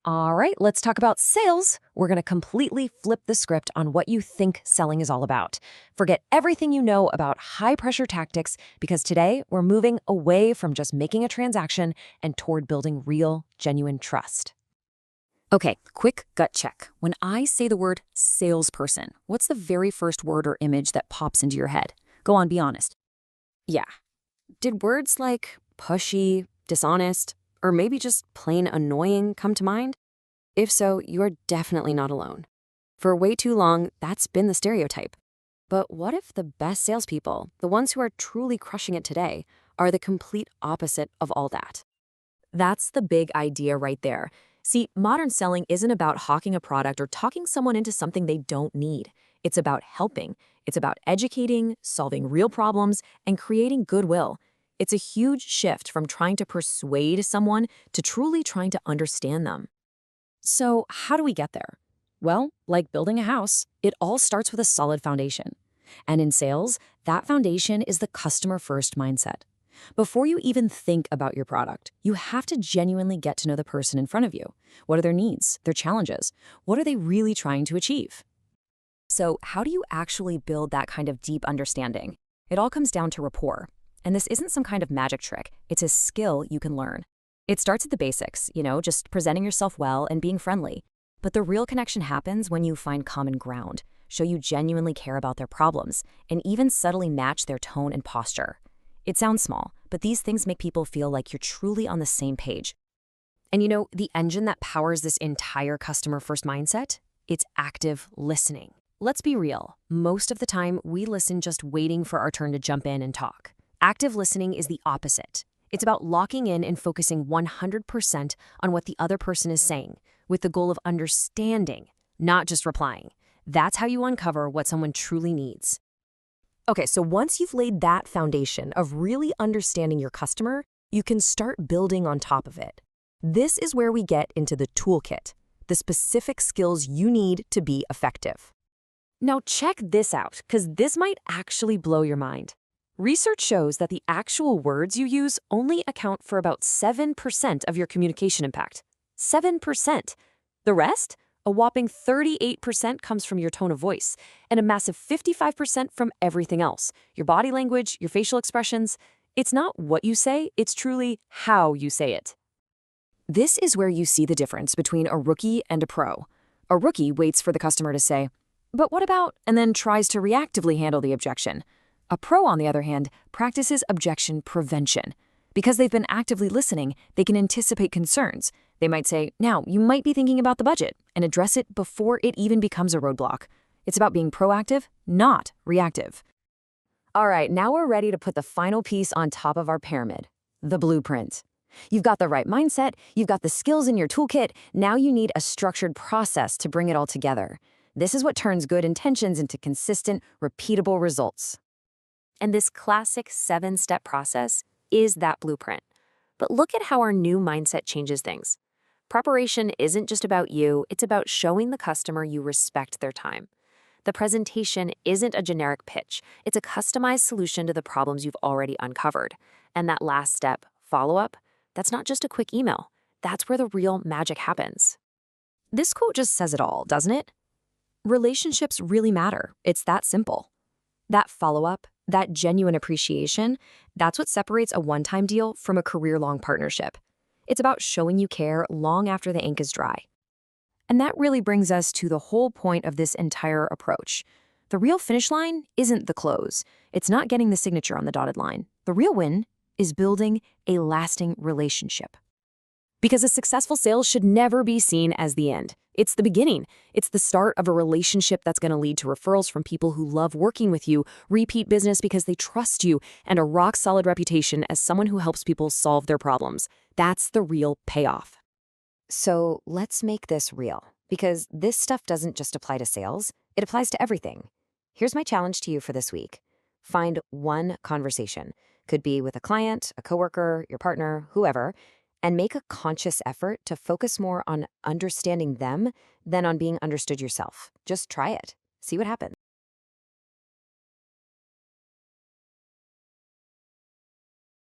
All right, let's talk about sales. We're going to completely flip the script on what you think selling is all about. Forget everything you know about high-pressure tactics because today we're moving away from just making a transaction and toward building real, genuine trust. Okay, quick gut check. When I say the word salesperson, what's the very first word or image that pops into your head? Go on, be honest. Yeah. Did words like pushy, dishonest, or maybe just plain annoying come to mind? If so, you're definitely not alone. For way too long, that's been the stereotype. But what if the best salespeople, the ones who are truly crushing it today, are the complete opposite of all that? That's the big idea right there. See, modern selling isn't about hawking a product or talking someone into something they don't need. It's about helping. It's about educating, solving real problems, and creating goodwill. It's a huge shift from trying to persuade someone to truly trying to understand them. So, how do we get there? Well, like building a house, it all starts with a solid foundation. And in sales, that foundation is the customer-first mindset. Before you even think about your product, you have to genuinely get to know the person in front of you. What are their needs, their challenges? What are they really trying to achieve? So, how do you actually build that kind of deep understanding? It all comes down to rapport. And this isn't some kind of magic trick, it's a skill you can learn. It starts at the basics, just presenting yourself well and being friendly. But the real connection happens when you find common ground, show you genuinely care about their problems, and even subtly match their tone and posture. It sounds small, but these things make people feel like you're truly on the same page. And the engine that powers this entire customer-first mindset? It's active listening. Let's be real. Most of the time, we listen just waiting for our turn to jump in and talk. Active listening is the opposite. It's about locking in and focusing 100% on what the other person is saying, with the goal of understanding, not just replying. That's how you uncover what someone truly needs. Okay, so once you've laid that foundation of really understanding your customer, you can start building on top of it. This is where we get into the toolkit, the specific skills you need to be effective. Now check this out, because this might actually blow your mind. Research shows that the actual words you use only account for about 7% of your communication impact. 7%. The rest? A whopping 38% comes from your tone of voice, and a massive 55% from everything else. Your body language, your facial expressions. It's not what you say, it's truly how you say it. This is where you see the difference between a rookie and a pro. A rookie waits for the customer to say, "But what about?" and then tries to reactively handle the objection. A pro, on the other hand, practices objection prevention. Because they've been actively listening, they can anticipate concerns. They might say, "Now, you might be thinking about the budget," and address it before it even becomes a roadblock. It's about being proactive, not reactive. All right, now we're ready to put the final piece on top of our pyramid, the blueprint. You've got the right mindset, you've got the skills in your toolkit, now you need a structured process to bring it all together. This is what turns good intentions into consistent, repeatable results. And this classic 7-step process is that blueprint. But look at how our new mindset changes things. Preparation isn't just about you, it's about showing the customer you respect their time. The presentation isn't a generic pitch, it's a customized solution to the problems you've already uncovered. And that last step, follow-up, that's not just a quick email. That's where the real magic happens. This quote just says it all, doesn't it? Relationships really matter. It's that simple. That follow-up, that genuine appreciation, that's what separates a one-time deal from a career-long partnership. It's about showing you care long after the ink is dry. And that really brings us to the whole point of this entire approach. The real finish line isn't the close. It's not getting the signature on the dotted line. The real win is building a lasting relationship. Because a successful sale should never be seen as the end. It's the beginning. It's the start of a relationship that's going to lead to referrals from people who love working with you, repeat business because they trust you, and a rock-solid reputation as someone who helps people solve their problems. That's the real payoff. So let's make this real, because this stuff doesn't just apply to sales. It applies to everything. Here's my challenge to you for this week. Find one conversation. Could be with a client, a coworker, your partner, whoever, and make a conscious effort to focus more on understanding them than on being understood yourself. Just try it. See what happens.